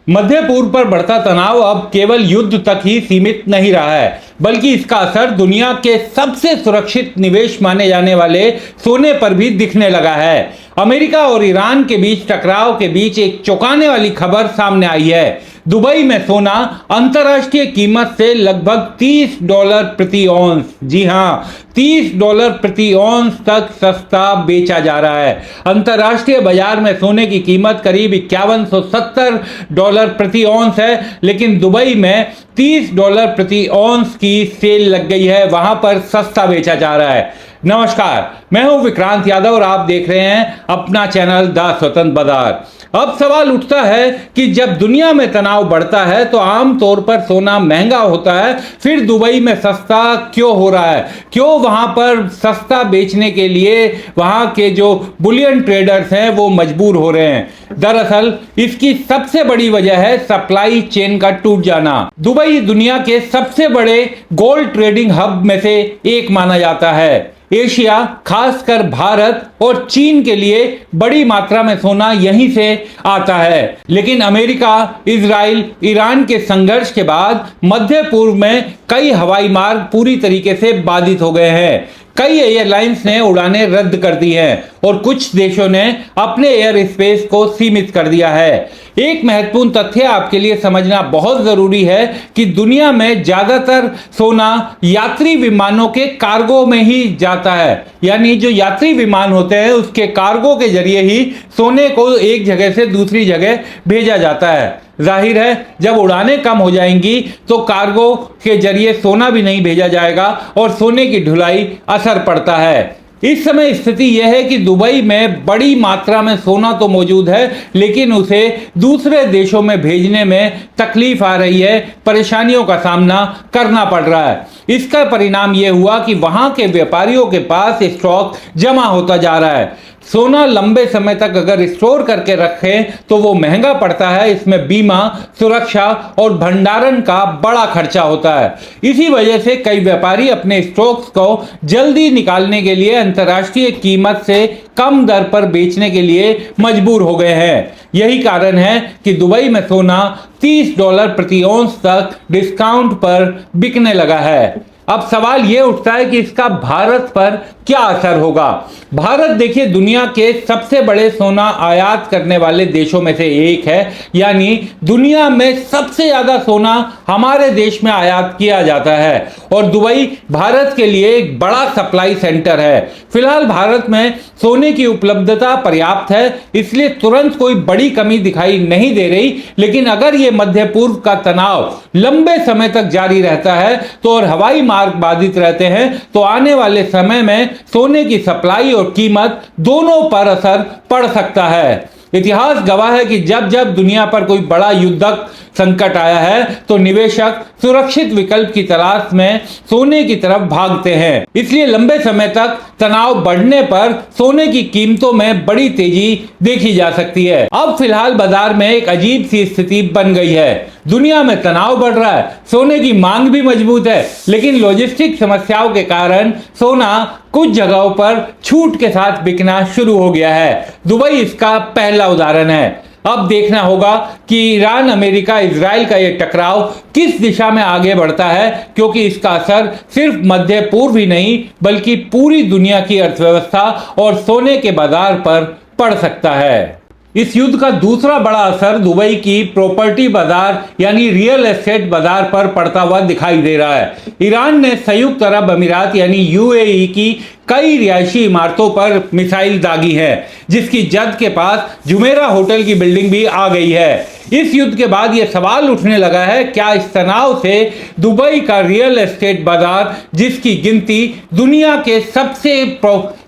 मध्य पूर्व पर बढ़ता तनाव अब केवल युद्ध तक ही सीमित नहीं रहा है, बल्कि इसका असर दुनिया के सबसे सुरक्षित निवेश माने जाने वाले सोने पर भी दिखने लगा है। अमेरिका और ईरान के बीच टकराव के बीच एक चौंकाने वाली खबर सामने आई है। दुबई में सोना अंतर्राष्ट्रीय कीमत से लगभग $30 प्रति औंस, जी हां, $30 प्रति औंस तक सस्ता बेचा जा रहा है। अंतर्राष्ट्रीय बाजार में सोने की कीमत करीब $5170 प्रति औंस है, लेकिन दुबई में $30 प्रति औंस की सेल लग गई है। वहां पर सस्ता बेचा जा रहा है। नमस्कार, मैं हूं विक्रांत यादव और आप देख रहे हैं अपना चैनल द स्वतंत्र बाजार। अब सवाल उठता है कि जब दुनिया में तनाव बढ़ता है तो आमतौर पर सोना महंगा होता है, फिर दुबई में सस्ता क्यों हो रहा है? क्यों वहां पर सस्ता बेचने के लिए वहां के जो बुलियन ट्रेडर्स हैं वो मजबूर हो रहे हैं? दरअसल इसकी सबसे बड़ी वजह है सप्लाई चेन का टूट जाना। दुबई दुनिया के सबसे बड़े गोल्ड ट्रेडिंग हब में से एक माना जाता है। एशिया, खासकर भारत और चीन के लिए बड़ी मात्रा में सोना यहीं से आता है। लेकिन अमेरिका, इजराइल, ईरान के संघर्ष के बाद मध्य पूर्व में कई हवाई मार्ग पूरी तरीके से बाधित हो गए हैं। कई एयरलाइंस ने उड़ानें रद्द कर दी हैं और कुछ देशों ने अपने एयर स्पेस को सीमित कर दिया है। एक महत्वपूर्ण तथ्य आपके लिए समझना बहुत जरूरी है कि दुनिया में ज्यादातर सोना यात्री विमानों के कार्गो में ही जाता है, यानी जो यात्री विमान होते हैं उसके कार्गो के जरिए ही सोने को एक जगह से दूसरी जगह भेजा जाता है। जाहिर है, जब उड़ानें कम हो जाएंगी तो कार्गो के जरिए सोना भी नहीं भेजा जाएगा और सोने की ढुलाई असर पड़ता है। इस समय स्थिति यह है कि दुबई में बड़ी मात्रा में सोना तो मौजूद है, लेकिन उसे दूसरे देशों में भेजने में तकलीफ आ रही है, परेशानियों का सामना करना पड़ रहा है। इसका परिणाम यह हुआ कि वहां के व्यापारियों के पास स्टॉक जमा होता जा रहा है। सोना लंबे समय तक अगर स्टोर करके रखें तो वो महंगा पड़ता है। इसमें बीमा, सुरक्षा और भंडारण का बड़ा खर्चा होता है। इसी वजह से कई व्यापारी अपने स्टॉक्स को जल्दी निकालने के लिए अंतर्राष्ट्रीय कीमत से कम दर पर बेचने के लिए मजबूर हो गए हैं। यही कारण है कि दुबई में सोना $30 प्रति औंस तक डिस्काउंट पर बिकने लगा है। अब सवाल यह उठता है कि इसका भारत पर क्या असर होगा। भारत देखिए दुनिया के सबसे बड़े सोना आयात करने वाले देशों में से एक है, यानी दुनिया में सबसे ज्यादा सोना हमारे देश में आयात किया जाता है और दुबई भारत के लिए एक बड़ा सप्लाई सेंटर है। फिलहाल भारत में सोने की उपलब्धता पर्याप्त है, इसलिए तुरंत कोई बड़ी कमी दिखाई नहीं दे रही। लेकिन अगर ये मध्य पूर्व का तनाव लंबे समय तक जारी रहता है तो और हवाई मार्ग बाधित रहते हैं तो आने वाले समय में सोने की सप्लाई और कीमत दोनों पर असर पड़ सकता है। इतिहास गवाह है कि जब जब दुनिया पर कोई बड़ा युद्धक संकट आया है तो निवेशक सुरक्षित विकल्प की तलाश में सोने की तरफ भागते हैं। इसलिए लंबे समय तक तनाव बढ़ने पर सोने की कीमतों में बड़ी तेजी देखी जा सकती है। अब फिलहाल बाजार में एक अजीब सी स्थिति बन गई है। दुनिया में तनाव बढ़ रहा है, सोने की मांग भी मजबूत है, लेकिन लॉजिस्टिक समस्याओं के कारण सोना कुछ जगहों पर छूट के साथ बिकना शुरू हो गया है। दुबई इसका पहला उदाहरण है। अब देखना होगा कि ईरान, अमेरिका, इजराइल का यह टकराव किस दिशा में आगे बढ़ता है, क्योंकि इसका असर सिर्फ मध्य पूर्व ही नहीं बल्कि पूरी दुनिया की अर्थव्यवस्था और सोने के बाजार पर पड़ सकता है। इस युद्ध का दूसरा बड़ा असर दुबई की प्रॉपर्टी बाजार यानी रियल एस्टेट बाजार पर पड़ता हुआ दिखाई दे रहा है। ईरान ने संयुक्त अरब अमीरात यानी यूएई की कई रिहायशी इमारतों पर मिसाइल दागी है, जिसकी जद के पास जुमेरा होटल की बिल्डिंग भी आ गई है। इस युद्ध के बाद यह सवाल उठने लगा है, क्या इस तनाव से दुबई का रियल एस्टेट बाजार, जिसकी गिनती दुनिया के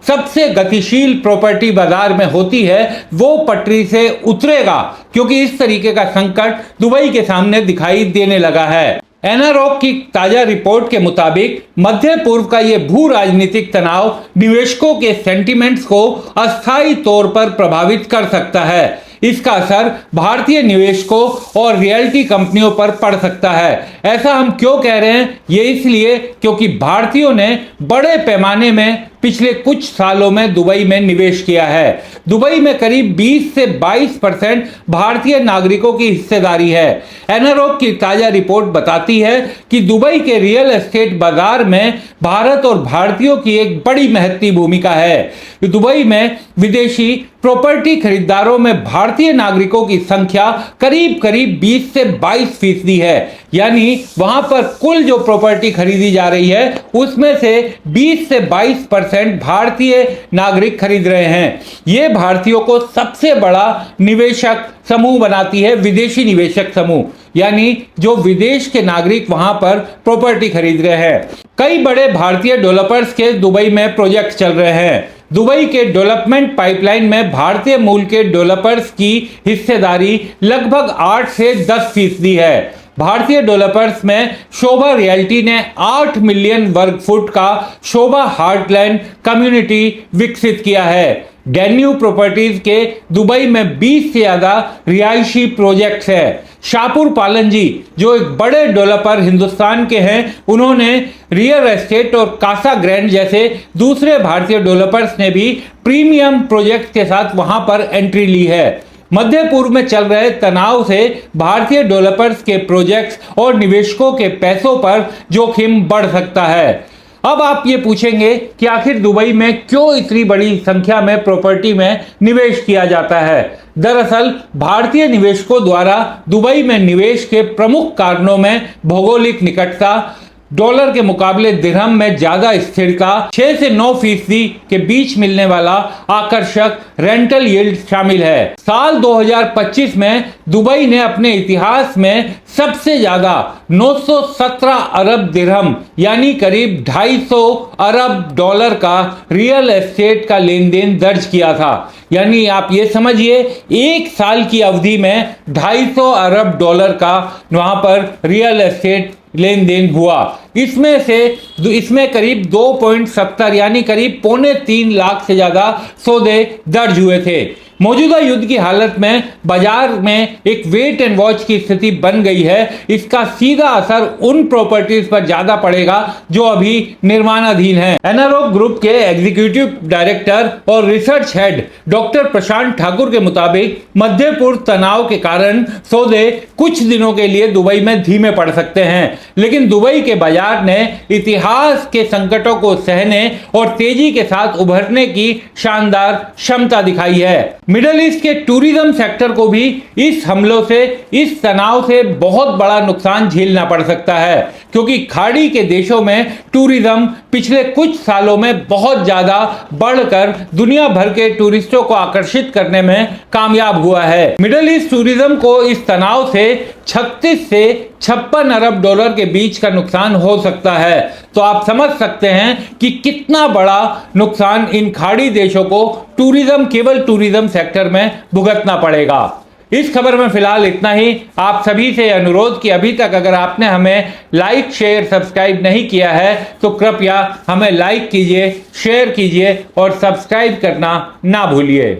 सबसे गतिशील प्रॉपर्टी बाजार में होती है, वो पटरी से उतरेगा? क्योंकि इस तरीके का संकट दुबई के सामने दिखाई देने लगा है। एनारॉक की ताजा रिपोर्ट के मुताबिक मध्य पूर्व का यह भू राजनीतिक तनाव निवेशकों के सेंटिमेंट्स को अस्थायी तौर पर प्रभावित कर सकता है। इसका असर भारतीय निवेशकों और रियल्टी कंपनियों पर पड़ सकता है। ऐसा हम क्यों कह रहे हैं? ये इसलिए क्योंकि भारतीयों ने बड़े पैमाने में पिछले कुछ सालों में दुबई में निवेश किया है। दुबई में करीब 20 से 22% भारतीय नागरिकों की हिस्सेदारी है। एनारोग की ताजा रिपोर्ट बताती है कि दुबई के रियल एस्टेट बाजार में भारत और भारतीयों की एक बड़ी महत्वपूर्ण भूमिका है। दुबई में विदेशी प्रॉपर्टी खरीदारों में भारतीय नागरिकों की संख्या करीब 20 से 22% है। यानी वहां पर कुल जो प्रॉपर्टी खरीदी जा रही है उसमें से 20 से 22% भारतीय नागरिक खरीद रहे हैं। ये भारतीयों को सबसे बड़ा निवेशक समूह बनाती है, विदेशी निवेशक समूह, यानी जो विदेश के नागरिक वहां पर प्रॉपर्टी खरीद रहे हैं। कई बड़े भारतीय डेवलपर्स के दुबई में प्रोजेक्ट चल रहे हैं। दुबई के डेवलपमेंट पाइपलाइन में भारतीय मूल के डेवलपर्स की हिस्सेदारी लगभग 8 से 10% है। भारतीय डेवलपर्स में शोभा रियल्टी ने 8 मिलियन वर्ग फुट का शोभा हार्टलैंड कम्युनिटी विकसित किया है। डेन्यू प्रॉपर्टीज के दुबई में 20 से ज्यादा रिहायशी प्रोजेक्ट्स है। शाहपुर पालन जी जो एक बड़े डेवलपर हिंदुस्तान के हैं, उन्होंने रियल एस्टेट और कासा ग्रैंड जैसे दूसरे भारतीय डेवलपर्स ने भी प्रीमियम प्रोजेक्ट के साथ वहां पर एंट्री ली है। मध्य पूर्व में चल रहे तनाव से भारतीय डेवलपर्स के प्रोजेक्ट्स और निवेशकों के पैसों पर जोखिम बढ़ सकता है। अब आप ये पूछेंगे कि आखिर दुबई में क्यों इतनी बड़ी संख्या में प्रॉपर्टी में निवेश किया जाता है। दरअसल भारतीय निवेशकों द्वारा दुबई में निवेश के प्रमुख कारणों में भौगोलिक निकटता, डॉलर के मुकाबले दिरहम में ज्यादा स्थिरता, 6 से 9% के बीच मिलने वाला आकर्षक रेंटल यील्ड शामिल है। साल 2025 में दुबई ने अपने इतिहास में सबसे ज्यादा 917 अरब दिरहम यानी करीब 250 अरब डॉलर का रियल एस्टेट का लेन देन दर्ज किया था। यानी आप ये समझिए एक साल की अवधि में 250 अरब डॉलर का वहां पर रियल एस्टेट लेन देन हुआ। इसमें करीब 2.70 यानी करीब 2.25 लाख से ज्यादा सौदे दर्ज हुए थे। मौजूदा युद्ध की हालत में बाजार में एक वेट एंड वॉच की स्थिति बन गई है। इसका सीधा असर उन प्रॉपर्टीज पर ज्यादा पड़ेगा जो अभी निर्माणाधीन है। एनारोग ग्रुप के एग्जीक्यूटिव डायरेक्टर और research head doctor Prashant Thakur के मुताबिक मध्य पूर्व तनाव के कारण सौदे कुछ दिनों के लिए दुबई में धीमे पड़ सकते हैं, लेकिन दुबई के बाजार ने इतिहास के संकटों को सहने और तेजी के साथ उभरने की शानदार क्षमता दिखाई है। मिडिल ईस्ट के टूरिज्म सेक्टर को भी इस हमलों से, इस तनाव से बहुत बड़ा नुकसान झेलना पड़ सकता है, क्योंकि खाड़ी के देशों में टूरिज्म पिछले कुछ सालों में बहुत ज्यादा बढ़कर दुनिया भर के टूरिस्टों को आकर्षित करने में कामयाब हुआ है। मिडिल ईस्ट टूरिज्म को इस तनाव से 36 से 56 अरब डॉलर के बीच का नुकसान हो सकता है। तो आप समझ सकते हैं कि कितना बड़ा नुकसान इन खाड़ी देशों को केवल टूरिज्म सेक्टर में भुगतना पड़ेगा। इस खबर में फिलहाल इतना ही। आप सभी से अनुरोध कि अभी तक अगर आपने हमें लाइक, शेयर, सब्सक्राइब नहीं किया है तो कृपया हमें लाइक कीजिए, शेयर कीजिए और सब्सक्राइब करना ना भूलिए।